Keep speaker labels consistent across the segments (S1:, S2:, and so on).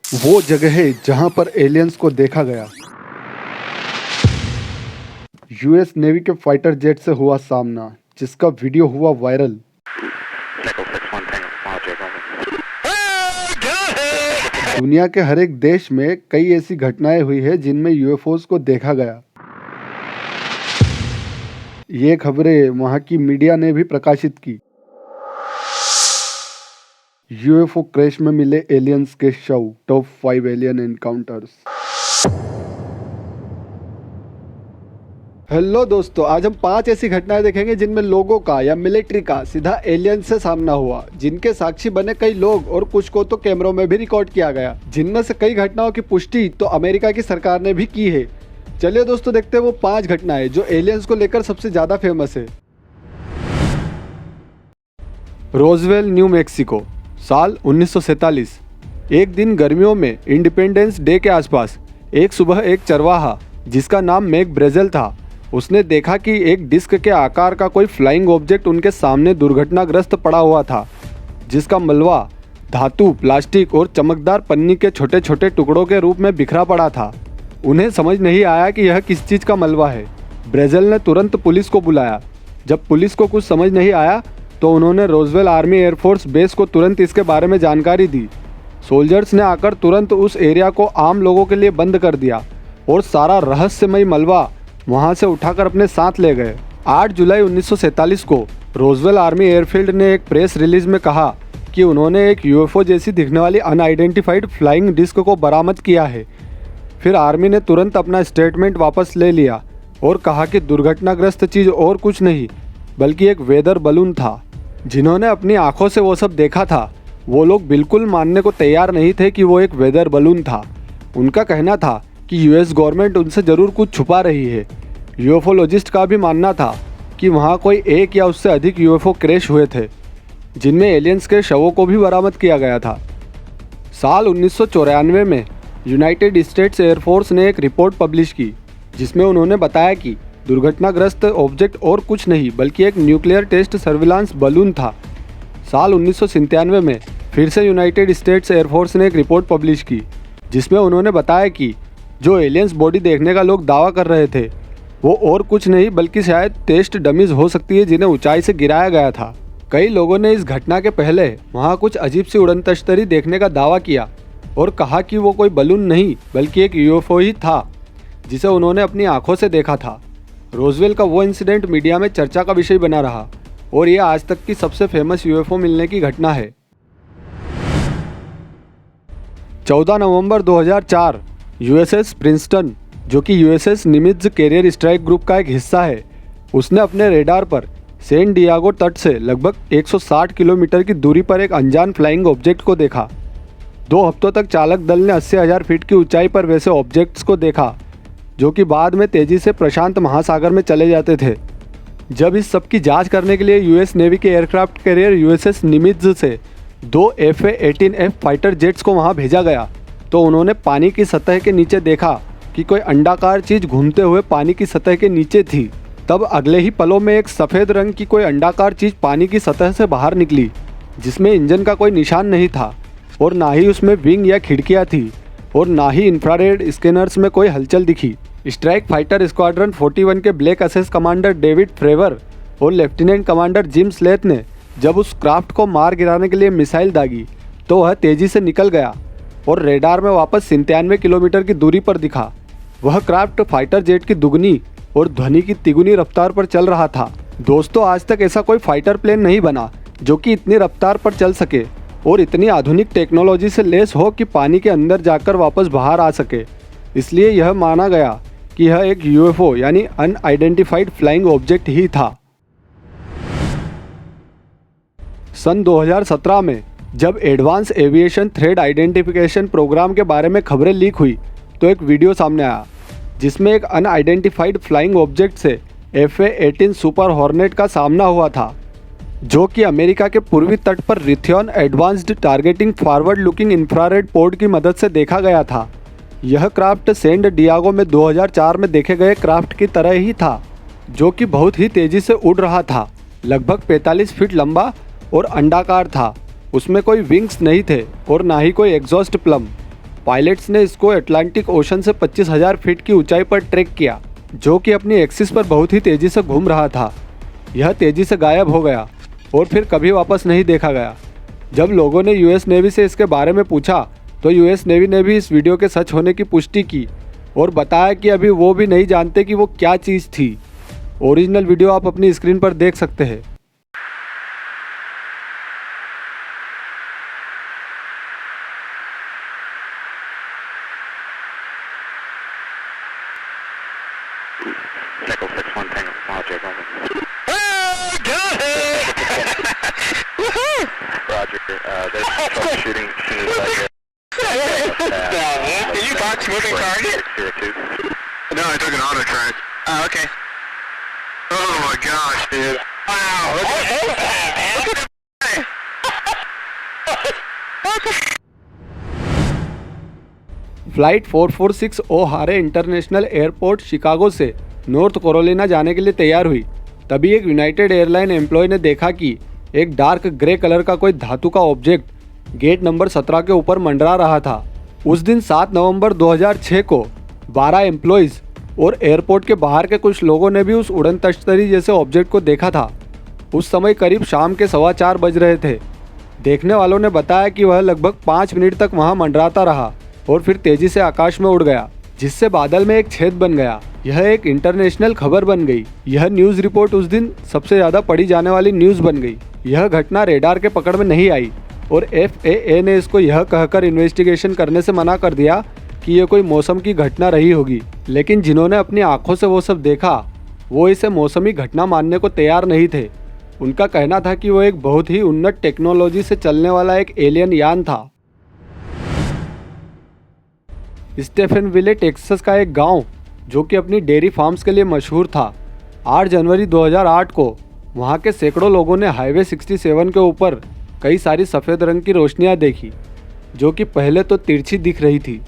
S1: वो जगह है जहां पर एलियंस को देखा गया। यूएस नेवी के फाइटर जेट से हुआ सामना, जिसका वीडियो हुआ वायरल। दुनिया के हर एक देश में कई ऐसी घटनाएं हुई है जिनमें यूएफओस को देखा गया। ये खबरें वहां की मीडिया ने भी प्रकाशित की। यूएफओ क्रैश में मिले एलियंस के शव, टॉप 5 एलियन एनकाउंटर्स। हेलो दोस्तों, आज हम 5 ऐसी घटनाएं देखेंगे जिनमें लोगों का या मिलिट्री का सीधा एलियन से सामना हुआ, जिनके साक्षी बने कई लोग और कुछ को तो कैमरों में भी रिकॉर्ड किया गया। जिनमें से कई घटनाओं की पुष्टि तो अमेरिका की सरकार ने भी की है। चलिए दोस्तों, देखते हैं वो 5 घटनाएं जो एलियंस को लेकर सबसे ज्यादा फेमस है। रोजवेल, न्यू मैक्सिको, साल 1947। एक दिन गर्मियों में इंडिपेंडेंस डे के आसपास एक सुबह एक चरवाहा जिसका नाम मैक ब्रेजेल था, उसने देखा कि एक डिस्क के आकार का कोई फ्लाइंग ऑब्जेक्ट उनके सामने दुर्घटनाग्रस्त पड़ा हुआ था, जिसका मलबा धातु, प्लास्टिक और चमकदार पन्नी के छोटे छोटे टुकड़ों के रूप में बिखरा पड़ा था। उन्हें समझ नहीं आया कि यह किस चीज़ का मलबा है। ब्रेजेल ने तुरंत पुलिस को बुलाया। जब पुलिस को कुछ समझ नहीं आया तो उन्होंने रोजवेल आर्मी एयरफोर्स बेस को तुरंत इसके बारे में जानकारी दी। सोल्जर्स ने आकर तुरंत उस एरिया को आम लोगों के लिए बंद कर दिया और सारा रहस्यमयी मलबा वहां से उठाकर अपने साथ ले गए। 8 जुलाई 1947 को रोजवेल आर्मी एयरफील्ड ने एक प्रेस रिलीज में कहा कि उन्होंने एक यूएफओ जैसी दिखने वाली अनआइडेंटिफाइड फ्लाइंग डिस्क को बरामद किया है। फिर आर्मी ने तुरंत अपना स्टेटमेंट वापस ले लिया और कहा कि दुर्घटनाग्रस्त चीज़ और कुछ नहीं बल्कि एक वेदर बलून था। जिन्होंने अपनी आंखों से वो सब देखा था, वो लोग बिल्कुल मानने को तैयार नहीं थे कि वो एक वेदर बलून था। उनका कहना था कि यूएस गवर्नमेंट उनसे ज़रूर कुछ छुपा रही है। यूएफओलॉजिस्ट का भी मानना था कि वहाँ कोई एक या उससे अधिक यूएफओ क्रैश हुए थे, जिनमें एलियंस के शवों को भी बरामद किया गया था। साल 1994 में यूनाइटेड स्टेट्स एयरफोर्स ने एक रिपोर्ट पब्लिश की, जिसमें उन्होंने बताया कि दुर्घटनाग्रस्त ऑब्जेक्ट और कुछ नहीं बल्कि एक न्यूक्लियर टेस्ट सर्विलांस बलून था। साल 1997 में फिर से यूनाइटेड स्टेट्स एयरफोर्स ने एक रिपोर्ट पब्लिश की, जिसमें उन्होंने बताया कि जो एलियंस बॉडी देखने का लोग दावा कर रहे थे, वो और कुछ नहीं बल्कि शायद टेस्ट डमीज हो सकती है जिन्हें ऊंचाई से गिराया गया था। कई लोगों ने इस घटना के पहले वहाँ कुछ अजीब सी उड़न तश्तरी देखने का दावा किया और कहा कि वो कोई बलून नहीं बल्कि एक यूएफओ ही था, जिसे उन्होंने अपनी आंखों से देखा था। रोजवेल का वो इंसिडेंट मीडिया में चर्चा का विषय बना रहा और ये आज तक की सबसे फेमस यूएफओ मिलने की घटना है। 14 नवंबर 2004, यूएसएस प्रिंसटन, जो कि यूएसएस निमित्ज कैरियर स्ट्राइक ग्रुप का एक हिस्सा है, उसने अपने रेडार पर सैन डियागो तट से लगभग 160 किलोमीटर की दूरी पर एक अनजान फ्लाइंग ऑब्जेक्ट को देखा। 2 हफ्तों तक चालक दल ने 80,000 फीट की ऊंचाई पर वैसे ऑब्जेक्ट्स को देखा, जो कि बाद में तेजी से प्रशांत महासागर में चले जाते थे। जब इस सब की जाँच करने के लिए यूएस नेवी के एयरक्राफ्ट कैरियर यूएसएस निमित्ज से 2 FA-18F फाइटर जेट्स को वहाँ भेजा गया, तो उन्होंने पानी की सतह के नीचे देखा कि कोई अंडाकार चीज़ घूमते हुए पानी की सतह के नीचे थी। तब अगले ही पलों में एक सफ़ेद रंग की कोई अंडाकार चीज़ पानी की सतह से बाहर निकली, जिसमें इंजन का कोई निशान नहीं था और ना ही उसमें विंग या खिड़कियाँ थी और ना ही इंफ्रारेड स्कैनर्स में कोई हलचल दिखी। स्ट्राइक फाइटर स्क्वाड्रन 41 के ब्लैक असेस कमांडर डेविड फ्रेवर और लेफ्टिनेंट कमांडर जिम स्लेथ ने जब उस क्राफ्ट को मार गिराने के लिए मिसाइल दागी, तो वह तेज़ी से निकल गया और रेडार में वापस 97 किलोमीटर की दूरी पर दिखा। वह क्राफ्ट फाइटर जेट की दुगनी और ध्वनि की तिगुनी रफ्तार पर चल रहा था। दोस्तों, आज तक ऐसा कोई फाइटर प्लेन नहीं बना जो कि इतनी रफ्तार पर चल सके और इतनी आधुनिक टेक्नोलॉजी से लेस हो कि पानी के अंदर जाकर वापस बाहर आ सके। इसलिए यह माना गया कि यह एक यूएफओ यानी अनआइडेंटिफाइड फ्लाइंग ऑब्जेक्ट ही था। सन 2017 में जब advanced aviation threat identification program के बारे में खबरें लीक हुई, तो एक वीडियो सामने आया जिसमें एक अनआइडेंटिफाइड फ्लाइंग ऑब्जेक्ट से FA-18 सुपर हॉर्नेट का सामना हुआ था, जो कि अमेरिका के पूर्वी तट पर Raytheon advanced targeting forward looking infrared pod की मदद से देखा गया था। यह क्राफ्ट सैन डियागो में 2004 में देखे गए क्राफ्ट की तरह ही था, जो कि बहुत ही तेज़ी से उड़ रहा था। लगभग 45 फीट लंबा और अंडाकार था। उसमें कोई विंग्स नहीं थे और ना ही कोई एग्जॉस्ट प्लम। पायलट्स ने इसको अटलांटिक ओशन से 25,000 फीट की ऊंचाई पर ट्रैक किया, जो कि अपनी एक्सिस पर बहुत ही तेज़ी से घूम रहा था। यह तेज़ी से गायब हो गया और फिर कभी वापस नहीं देखा गया। जब लोगों ने यूएस नेवी से इसके बारे में पूछा तो यूएस नेवी ने भी इस वीडियो के सच होने की पुष्टि की और बताया कि अभी वो भी नहीं जानते कि वो क्या चीज़ थी। ओरिजिनल वीडियो आप अपनी स्क्रीन पर देख सकते हैं।
S2: Echo 6-1 Tango, Roger, over. Oh, got it! Woohoo! Roger, there's troubleshooting as soon as I get... Did you box moving target? 602.
S3: No, I took an auto track.
S2: Oh, okay.
S3: Oh my gosh, dude.
S2: Wow, look at that, man.
S1: Flight 446 O'Hare international airport Chicago से North Carolina जाने के लिए तैयार हुई। तभी एक United airline employ ने देखा कि एक डार्क ग्रे कलर का कोई धातु का ऑब्जेक्ट गेट नंबर 17 के ऊपर मंडरा रहा था। उस दिन 7 नवंबर 2006 को 12 एम्प्लॉयज़ और एयरपोर्ट के बाहर के कुछ लोगों ने भी उस उड़न तश्तरी जैसे ऑब्जेक्ट को देखा था। उस समय करीब शाम के 4:15 बज रहे थे। देखने वालों ने बताया कि वह लगभग 5 मिनट तक वहां मंडराता रहा और फिर तेजी से आकाश में उड़ गया, जिससे बादल में एक छेद बन गया। यह एक इंटरनेशनल खबर बन गई। यह न्यूज़ रिपोर्ट उस दिन सबसे ज़्यादा पढ़ी जाने वाली न्यूज़ बन गई। यह घटना रेडार के पकड़ में नहीं आई और FAA ने इसको यह कहकर इन्वेस्टिगेशन करने से मना कर दिया कि यह कोई मौसम की घटना रही होगी। लेकिन जिन्होंने अपनी आंखों से वो सब देखा, वो इसे मौसमी घटना मानने को तैयार नहीं थे। उनका कहना था कि वो एक बहुत ही उन्नत टेक्नोलॉजी से चलने वाला एक एलियन यान था। स्टेफनविले टेक्सास का एक गांव जो कि अपनी डेयरी फार्म्स के लिए मशहूर था। 8 जनवरी 2008 को वहां के सैकड़ों लोगों ने हाईवे 67 के ऊपर कई सारी सफ़ेद रंग की रोशनियां देखी, जो कि पहले तो तिरछी दिख रही थी,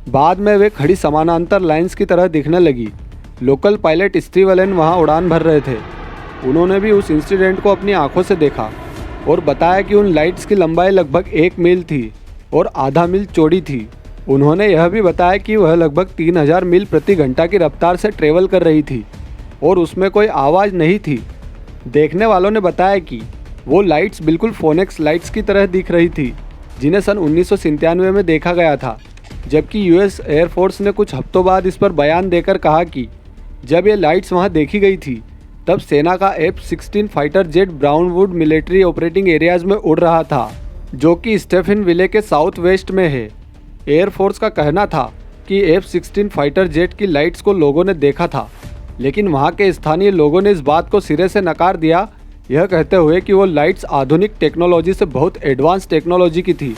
S1: बाद में वे खड़ी समानांतर लाइंस की तरह दिखने लगी। लोकल पायलट स्टीव एलन वहां उड़ान भर रहे थे। उन्होंने भी उस इंसिडेंट को अपनी आंखों से देखा और बताया कि उन लाइट्स की लंबाई लगभग 1 मील थी और आधा मील चौड़ी थी। उन्होंने यह भी बताया कि वह लगभग 3000 मील प्रति घंटा की रफ्तार से ट्रेवल कर रही थी और उसमें कोई आवाज़ नहीं थी। देखने वालों ने बताया कि वो लाइट्स बिल्कुल फोनेक्स लाइट्स की तरह दिख रही थी, जिन्हें सन 1997 में देखा गया था। जबकि यूएस एयरफोर्स ने कुछ हफ्तों बाद इस पर बयान देकर कहा कि जब ये लाइट्स वहाँ देखी गई थी तब सेना का F-16 fighter jet Brownwood military operating areas में उड़ रहा था, जो कि स्टेफनविले के साउथ वेस्ट में है। एयरफोर्स का कहना था कि F-16 फाइटर जेट की लाइट्स को लोगों ने देखा था, लेकिन वहां के स्थानीय लोगों ने इस बात को सिरे से नकार दिया, यह कहते हुए कि वो लाइट्स आधुनिक टेक्नोलॉजी से बहुत एडवांस टेक्नोलॉजी की थी।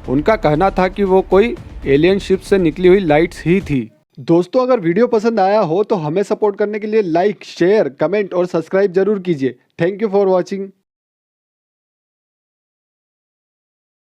S1: उनका कहना था कि वो कोई एलियन शिप से निकली हुई लाइट्स ही थी। दोस्तों, अगर वीडियो पसंद आया हो तो हमें सपोर्ट करने के लिए लाइक, शेयर, कमेंट और सब्सक्राइब जरूर कीजिए। Thank you for watching.